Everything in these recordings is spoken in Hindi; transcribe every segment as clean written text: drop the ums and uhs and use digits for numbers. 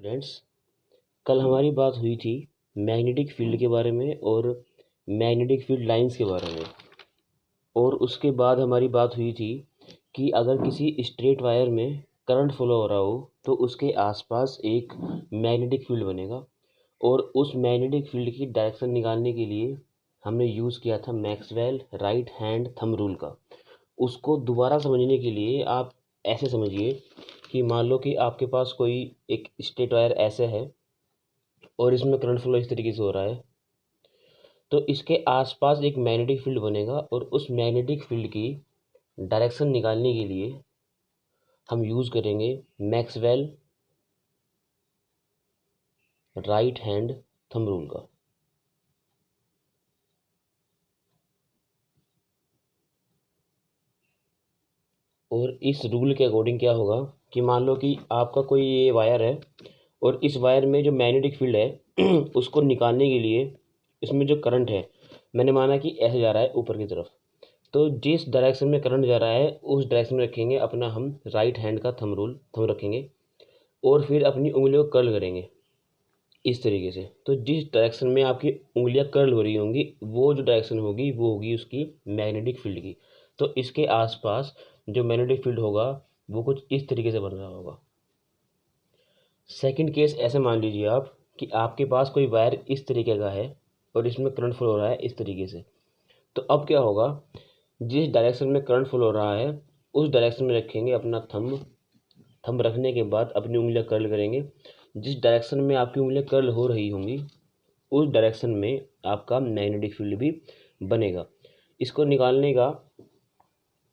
फ्रेंड्स, कल हमारी बात हुई थी मैग्नेटिक फील्ड के बारे में और मैग्नेटिक फील्ड लाइंस के बारे में। और उसके बाद हमारी बात हुई थी कि अगर किसी स्ट्रेट वायर में करंट फ्लो हो रहा हो तो उसके आसपास एक मैग्नेटिक फील्ड बनेगा। और उस मैग्नेटिक फील्ड की डायरेक्शन निकालने के लिए हमने यूज़ किया था Maxwell right hand thumb rule का। उसको दोबारा समझने के लिए आप ऐसे समझिए कि मान लो कि आपके पास कोई एक स्ट्रेट वायर ऐसे है और इसमें करंट फ्लो इस तरीके से हो रहा है, तो इसके आसपास एक मैग्नेटिक फील्ड बनेगा और उस मैग्नेटिक फील्ड की डायरेक्शन निकालने के लिए हम यूज़ करेंगे Maxwell right hand thumb rule का। और इस रूल के अकॉर्डिंग क्या होगा कि मान लो कि आपका कोई ये वायर है और इस वायर में जो मैग्नेटिक फील्ड है उसको निकालने के लिए इसमें जो करंट है मैंने माना कि ऐसे जा रहा है ऊपर की तरफ। तो जिस डायरेक्शन में करंट जा रहा है उस डायरेक्शन में रखेंगे अपना हम राइट हैंड का थंब रखेंगे और फिर अपनी उंगलियों को कर्ल करेंगे इस तरीके से। तो जिस डायरेक्शन में आपकी उंगलियां कर्ल हो रही होंगी वो जो डायरेक्शन होगी वो होगी उसकी मैग्नेटिक फील्ड की। तो इसके आसपास जो मैग्नेटिक फील्ड होगा वो कुछ इस तरीके से बन रहा होगा। सेकंड केस ऐसे मान लीजिए आप कि आपके पास कोई वायर इस तरीके का है और इसमें करंट फ्लो हो रहा है इस तरीके से। तो अब क्या होगा, जिस डायरेक्शन में करंट फ्लो हो रहा है उस डायरेक्शन में रखेंगे अपना थंब रखने के बाद अपनी उंगलियां कर्ल करेंगे। जिस डायरेक्शन में आपकी उंगलियां कर्ल हो रही होंगी उस डायरेक्शन में आपका मैग्नेटिक फील्ड भी बनेगा। इसको निकालने का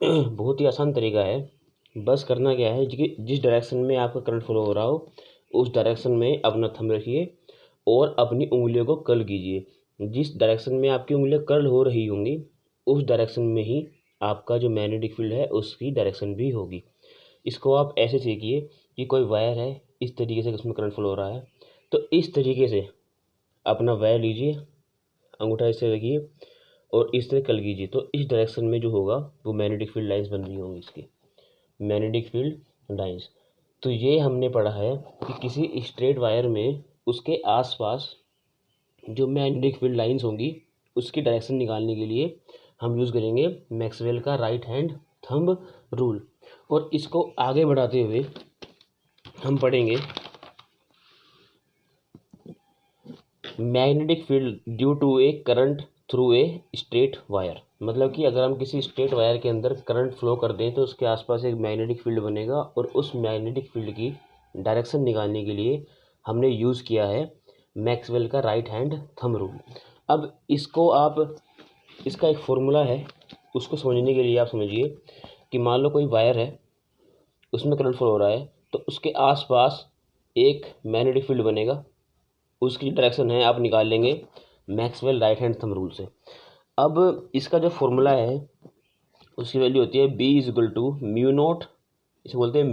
बहुत ही आसान तरीका है। बस करना क्या है कि जिस डायरेक्शन में आपका करंट फ्लो हो रहा हो उस डायरेक्शन में अपना थंब रखिए और अपनी उंगलियों को कर्ल कीजिए। जिस डायरेक्शन में आपकी उंगलियां कर्ल हो रही होंगी उस डायरेक्शन में ही आपका जो मैग्नेटिक फील्ड है उसकी डायरेक्शन भी होगी। इसको आप ऐसे सीखिए कि कोई वायर है इस तरीके से उसमें करंट फ्लो हो रहा है, तो इस तरीके से अपना वायर लीजिए, अंगूठा इससे रखिए और इस तरह कर्ल कीजिए। तो इस डायरेक्शन में जो होगा वो मैग्नेटिक फील्ड लाइंस बन रही होंगी इसकी मैग्नेटिक फील्ड लाइंस। तो ये हमने पढ़ा है कि किसी स्ट्रेट वायर में उसके आसपास जो मैग्नेटिक फील्ड लाइंस होंगी उसकी डायरेक्शन निकालने के लिए हम यूज़ करेंगे मैक्सवेल का राइट हैंड थंब रूल। और इसको आगे बढ़ाते हुए हम पढ़ेंगे magnetic field due to a current through a straight wire. मतलब कि अगर हम किसी स्ट्रेट वायर के अंदर करंट फ्लो कर दें तो उसके आसपास एक मैग्नेटिक फील्ड बनेगा और उस मैग्नेटिक फील्ड की डायरेक्शन निकालने के लिए हमने यूज़ किया है मैक्सवेल का राइट हैंड थंब रूल। अब इसको आप इसका एक फॉर्मूला है, उसको समझने के लिए आप समझिए कि मान लो कोई वायर है उसमें करंट फ्लो हो रहा है तो उसके आसपास एक मैग्नेटिक फील्ड बनेगा। उसकी डायरेक्शन है आप निकाल लेंगे Maxwell right hand thumb rule से। अब इसका जो फॉर्मूला है उसकी वैल्यू होती है B is equal to mu naught, इसे बोलते हैं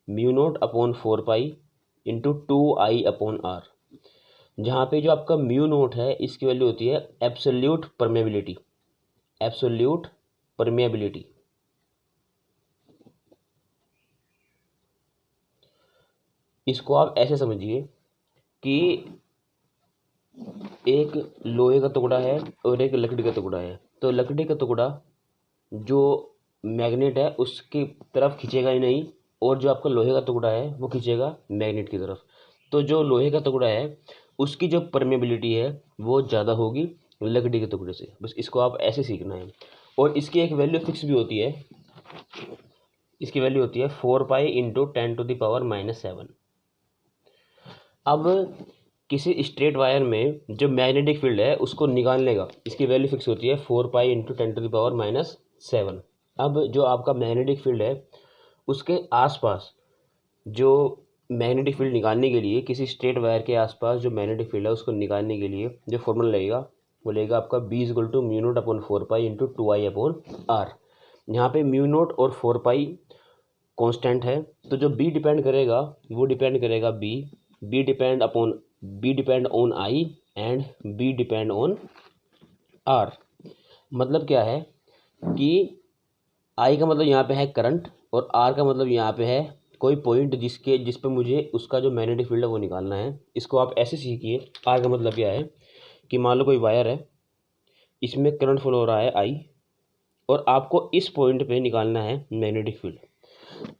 mu naught upon 4 pi into 2I/R। जहाँ पे जो आपका म्यू नोट है इसकी वैल्यू होती है एब्सोल्यूट परमेबिलिटी। एब्सोल्यूट परमेबिलिटी इसको आप ऐसे समझिए कि एक लोहे का टुकड़ा है और एक लकड़ी का टुकड़ा है। तो लकड़ी का टुकड़ा जो मैग्नेट है उसकी तरफ खींचेगा ही नहीं और जो आपका लोहे का टुकड़ा है वो खींचेगा मैग्नेट की तरफ। तो जो लोहे का टुकड़ा है उसकी जो परमेबिलिटी है वो ज़्यादा होगी लकड़ी के टुकड़े से। बस इसको आप ऐसे सीखना है। और इसकी एक वैल्यू फिक्स भी होती है, इसकी वैल्यू होती है 4 पाई इंटू 10⁻⁻⁷। अब किसी स्ट्रेट वायर में जो मैग्नेटिक फील्ड है उसको निकालने का इसकी वैल्यू फिक्स होती है 4 पाई इंटू 10⁻⁻⁷। अब जो आपका मैग्नेटिक फील्ड है उसके आसपास जो मैग्नेटिक फील्ड निकालने के लिए किसी स्ट्रेट वायर के आसपास जो मैग्नेटिक फील्ड है उसको निकालने के लिए जो फॉर्मूला लगेगा वो लगेगा आपका B is equal to mu naught upon 4 pi into 2I/R। यहाँ पे म्यू नोट और 4 पाई कांस्टेंट है तो जो B डिपेंड करेगा वो डिपेंड करेगा B depend on I and B depend on R। मतलब क्या है कि I का मतलब यहाँ पे है करंट और R का मतलब यहाँ पे है कोई पॉइंट जिस पे मुझे उसका जो मैग्नेटिक फील्ड है वो निकालना है। इसको आप ऐसे सीखिए। आर का मतलब क्या है कि मान लो कोई वायर है, इसमें करंट फ्लो हो रहा है आई, और आपको इस पॉइंट पे निकालना है मैग्नेटिक फील्ड।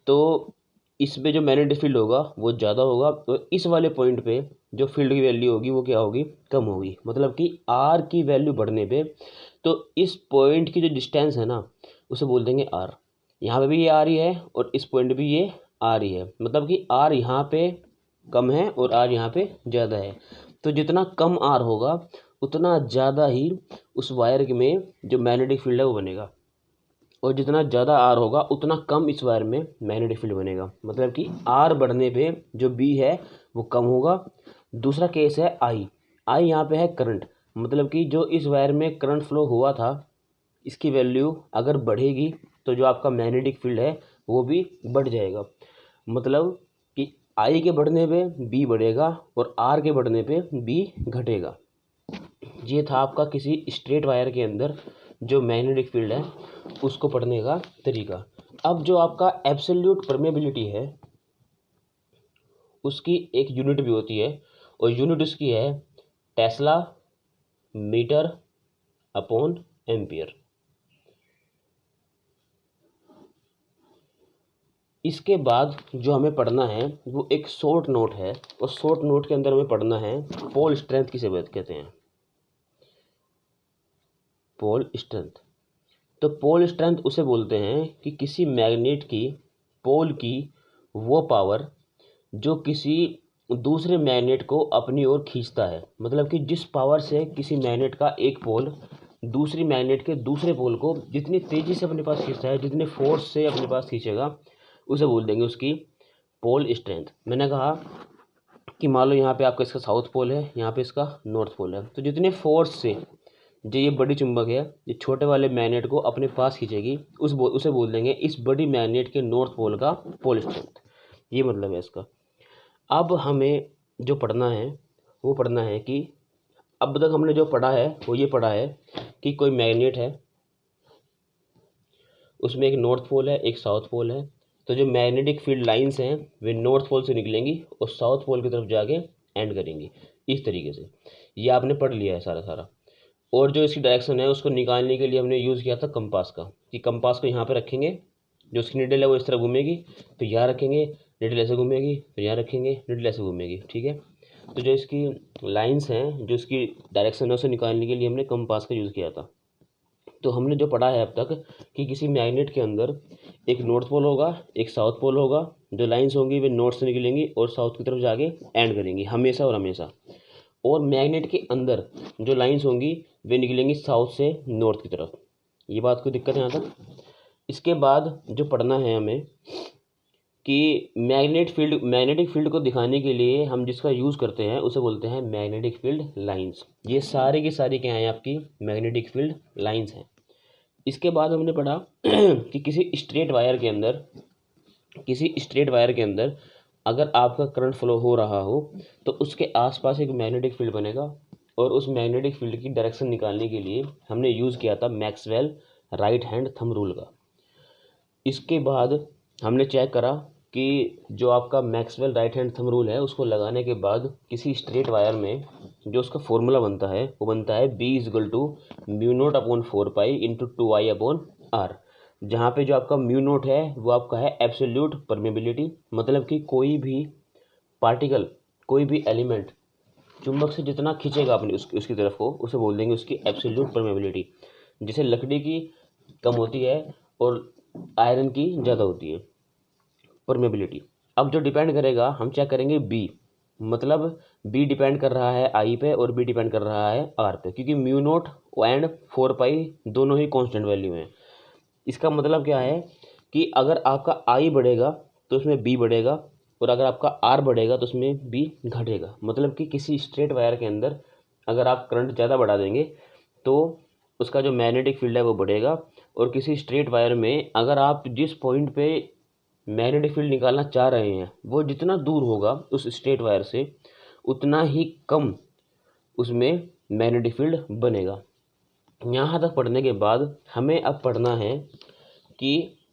तो इसमें जो मैग्नेटिक फील्ड होगा वो ज़्यादा होगा, और इस वाले पॉइंट पे जो फील्ड की वैल्यू होगी वो क्या होगी, कम होगी। मतलब कि आर की वैल्यू बढ़ने पे तो इस पॉइंट की जो डिस्टेंस है ना उसे बोल देंगे आर। यहाँ पे भी ये आर ही है और इस पॉइंट भी ये आर ही है। मतलब कि आर यहाँ पे कम है और आर यहाँ पे ज़्यादा है। तो जितना कम आर होगा उतना ज़्यादा ही उस वायर में जो मैग्नेटिक फील्ड है वो बनेगा, और जितना ज़्यादा आर होगा उतना कम इस वायर में मैग्नेटिक फील्ड बनेगा। मतलब कि आर बढ़ने पे जो बी है वो कम होगा। दूसरा केस है आई। आई यहाँ पे है करंट। मतलब कि जो इस वायर में करंट फ्लो हुआ था इसकी वैल्यू अगर बढ़ेगी तो जो आपका मैग्नेटिक फील्ड है वो भी बढ़ जाएगा। मतलब कि आई के बढ़ने पे बी बढ़ेगा और आर के बढ़ने पे बी घटेगा। ये था आपका किसी स्ट्रेट वायर के अंदर जो मैग्नेटिक फील्ड है उसको पढ़ने का तरीका। अब जो आपका एब्सोल्यूट परमेबिलिटी है उसकी एक यूनिट भी होती है, और यूनिट उसकी है टेस्ला मीटर अपॉन एम्पियर। इसके बाद जो हमें पढ़ना है वो एक शॉर्ट नोट है, और शॉर्ट नोट के अंदर हमें पढ़ना है पोल स्ट्रेंथ किसे कहते हैं, पोल स्ट्रेंथ। तो पोल स्ट्रेंथ उसे बोलते हैं कि किसी मैग्नेट की पोल की वो पावर जो किसी दूसरे मैग्नेट को अपनी ओर खींचता है। मतलब कि जिस पावर से किसी मैग्नेट का एक पोल दूसरी मैग्नेट के दूसरे पोल को जितनी तेज़ी से अपने पास खींचता है, जितने फोर्स से अपने पास खींचेगा, उसे बोल देंगे उसकी पोल स्ट्रेंथ। मैंने कहा कि मान लो यहाँ पे आपका इसका साउथ पोल है, यहाँ पे इसका नॉर्थ पोल है, तो जितने फोर्स से जो ये बड़ी चुंबक है ये छोटे वाले मैग्नेट को अपने पास खींचेगी उसे बोल देंगे इस बड़ी मैग्नेट के नॉर्थ पोल का पोल स्ट्रेंथ। ये मतलब है इसका। अब हमें जो पढ़ना है वो पढ़ना है कि अब तक हमने जो पढ़ा है वो ये पढ़ा है कि कोई मैग्नेट है, उसमें एक नॉर्थ पोल है एक साउथ पोल है। तो जो मैग्नेटिक फील्ड लाइंस हैं वे नॉर्थ पोल से निकलेंगी और साउथ पोल की तरफ जाके एंड करेंगी। इस तरीके से ये आपने पढ़ लिया है सारा। और जो इसकी डायरेक्शन है उसको निकालने के लिए हमने यूज़ किया था कंपास का, कि कंपास को यहाँ पे रखेंगे, जो उसकी निडल है वो इस तरह घूमेगी, तो यहाँ रखेंगे, निडल ऐसे घूमेगी, फिर यहाँ रखेंगे, निडल ऐसे घूमेगी। ठीक है। तो जो इसकी लाइंस हैं, जो इसकी डायरेक्शन है उसे निकालने के लिए हमने कंपास का यूज़ किया था। तो हमने जो पढ़ा है अब तक कि किसी मैग्नेट के अंदर एक नॉर्थ पोल होगा एक साउथ पोल होगा, जो लाइंस होंगी वे नॉर्थ से निकलेंगी और साउथ की तरफ जाके एंड करेंगी हमेशा और हमेशा। और मैग्नेट के अंदर जो लाइंस होंगी वे निकलेंगी साउथ से नॉर्थ की तरफ। ये बात कोई दिक्कत है यहाँ तक? इसके बाद जो पढ़ना है हमें कि मैग्नेटिक फील्ड को दिखाने के लिए हम जिसका यूज़ करते हैं उसे बोलते हैं मैग्नेटिक फील्ड लाइंस। ये सारी की सारी क्या हैं आपकी मैग्नेटिक फील्ड लाइंस हैं। इसके बाद हमने पढ़ा कि किसी स्ट्रेट वायर के अंदर अगर आपका करंट फ्लो हो रहा हो तो उसके आसपास एक मैग्नेटिक फील्ड बनेगा, और उस मैग्नेटिक फील्ड की डायरेक्शन निकालने के लिए हमने यूज़ किया था Maxwell right hand thumb rule का। इसके बाद हमने चेक करा कि जो आपका Maxwell right hand thumb rule है उसको लगाने के बाद किसी स्ट्रेट वायर में जो उसका फॉर्मूला बनता है वो बनता है B = μ0/4π × 2I/r, जहाँ पे जो आपका म्यू नोट है वो आपका है एब्सोल्यूट परमेबिलिटी। मतलब कि कोई भी पार्टिकल कोई भी एलिमेंट चुंबक से जितना खींचेगा अपनी उसकी तरफ को उसे बोल देंगे उसकी एब्सोल्यूट परमेबिलिटी। जैसे लकड़ी की कम होती है और आयरन की ज़्यादा होती है परमेबिलिटी। अब जो डिपेंड करेगा हम चेक करेंगे बी, मतलब बी डिपेंड कर रहा है आई पे और बी डिपेंड कर रहा है आर पे, क्योंकि म्यू नोट एंड 4π दोनों ही कांस्टेंट वैल्यू हैं। इसका मतलब क्या है कि अगर आपका आई बढ़ेगा तो उसमें बी बढ़ेगा, और अगर आपका आर बढ़ेगा तो उसमें बी घटेगा। मतलब कि किसी स्ट्रेट वायर के अंदर अगर आप करंट ज़्यादा बढ़ा देंगे तो उसका जो मैग्नेटिक फील्ड है वो बढ़ेगा, और किसी स्ट्रेट वायर में अगर आप जिस पॉइंट पे मैग्नेटिक फील्ड निकालना चाह रहे हैं वो जितना दूर होगा उस स्ट्रेट वायर से उतना ही कम उसमें मैग्नेटिक फील्ड बनेगा। यहाँ तक पढ़ने के बाद हमें अब पढ़ना है कि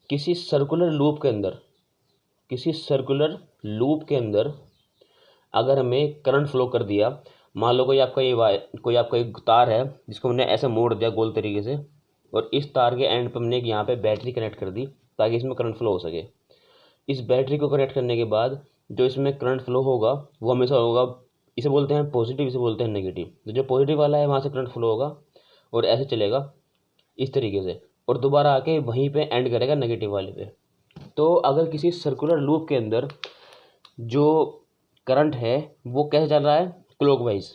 किसी सर्कुलर लूप के अंदर किसी सर्कुलर लूप के अंदर अगर हमें करंट फ्लो कर दिया, मान लो कोई आपका एक तार है जिसको हमने ऐसे मोड़ दिया गोल तरीके से, और इस तार के एंड पर हमने यहाँ पे बैटरी कनेक्ट कर दी ताकि इसमें करंट फ्लो हो सके। इस बैटरी को कनेक्ट करने के बाद जो इसमें करंट फ्लो होगा वो हमेशा होगा, इसे बोलते हैं पॉजिटिव, इसे बोलते हैं नेगेटिव। तो जो पॉजिटिव वाला है वहाँ से करंट फ्लो होगा और ऐसे चलेगा इस तरीके से, और दोबारा आके वहीं पे एंड करेगा नेगेटिव वाले पे। तो अगर किसी सर्कुलर लूप के अंदर जो करंट है वो कैसे चल रहा है, क्लॉकवाइज,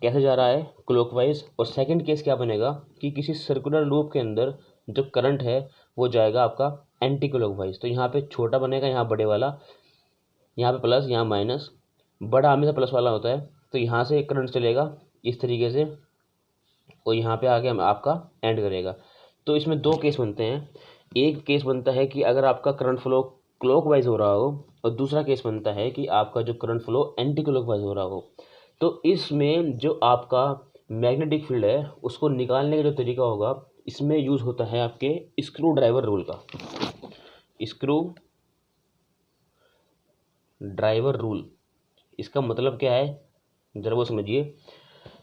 कैसे जा रहा है, क्लॉकवाइज। और सेकंड केस क्या बनेगा कि किसी सर्कुलर लूप के अंदर जो करंट है वो जाएगा आपका एंटी क्लॉकवाइज। तो यहाँ पे छोटा बनेगा, यहाँ बड़े वाला, यहाँ पे प्लस, यहाँ माइनस, बड़ा हमेशा प्लस वाला होता है। तो यहाँ से करंट चलेगा इस तरीके से और यहाँ पे आके आपका एंड करेगा। तो इसमें दो केस बनते हैं। एक केस बनता है कि अगर आपका करंट फ्लो क्लॉकवाइज हो रहा हो, और दूसरा केस बनता है कि आपका जो करंट फ्लो एंटी क्लॉकवाइज हो रहा हो। तो इसमें जो आपका मैग्नेटिक फील्ड है उसको निकालने का जो तरीका होगा, इसमें यूज़ होता है आपके स्क्रू ड्राइवर रूल का। स्क्रू ड्राइवर रूल, इसका मतलब क्या है ज़रा वो समझिए।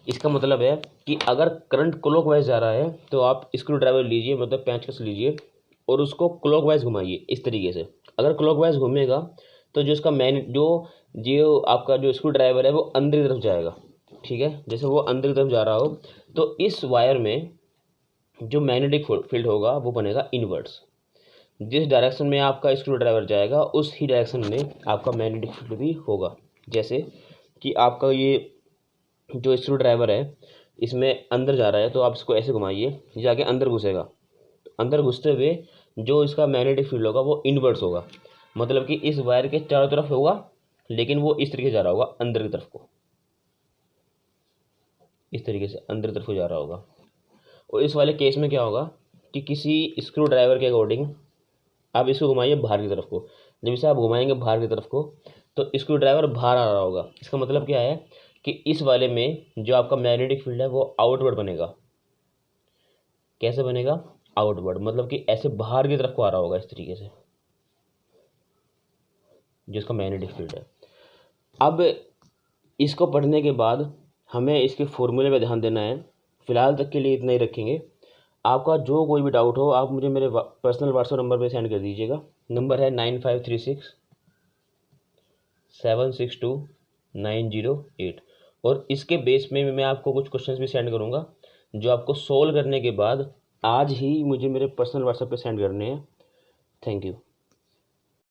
इसका मतलब है कि अगर करंट क्लॉकवाइज जा रहा है तो आप स्क्रू ड्राइवर लीजिए, मतलब पेंचकस लीजिए और उसको क्लॉकवाइज घुमाइए इस तरीके से। अगर क्लॉकवाइज घूमेगा तो जो इसका जो आपका जो स्क्रू ड्राइवर है वो अंदर की तरफ जाएगा, ठीक है। जैसे वो अंदर की तरफ जा रहा हो तो इस वायर में जो मैग्नेटिक फील्ड होगा वो बनेगा इनवर्स। जिस डायरेक्शन में आपका स्क्रू ड्राइवर जाएगा उस ही डायरेक्शन में आपका मैग्नेटिक फील्ड भी होगा। जैसे कि आपका ये जो स्क्रू ड्राइवर है इसमें अंदर जा रहा है तो आप इसको ऐसे घुमाइए, जाके अंदर घुसेगा। अंदर घुसते हुए जो इसका मैग्नेटिक फील्ड होगा वो इनवर्स होगा, मतलब कि इस वायर के चारों तरफ होगा लेकिन वो इस तरीके से जा रहा होगा अंदर की तरफ को, इस तरीके से अंदर की तरफ को जा रहा होगा। और इस वाले केस में क्या होगा कि किसी स्क्रू ड्राइवर के अकॉर्डिंग आप इसको घुमाइए बाहर की तरफ को। जब इसे आप घुमाएंगे बाहर की तरफ को तो स्क्रू ड्राइवर बाहर आ रहा होगा। इसका मतलब क्या है कि इस वाले में जो आपका मैग्नेटिक फील्ड है वो आउटवर्ड बनेगा। कैसे बनेगा, आउटवर्ड, मतलब कि ऐसे बाहर की तरफ को आ रहा होगा इस तरीके से, जो इसका मैग्नेटिक फील्ड है। अब इसको पढ़ने के बाद हमें इसके फॉर्मूले पे ध्यान देना है। फिलहाल तक के लिए इतना ही रखेंगे। आपका जो कोई भी डाउट हो आप मुझे मेरे पर्सनल व्हाट्सएप नंबर पे सेंड कर दीजिएगा। नंबर है 9536762908। और इसके बेस में मैं आपको कुछ क्वेश्चंस भी सेंड करूंगा जो आपको सोल्व करने के बाद आज ही मुझे मेरे पर्सनल व्हाट्सएप पे सेंड करने हैं। Thank you.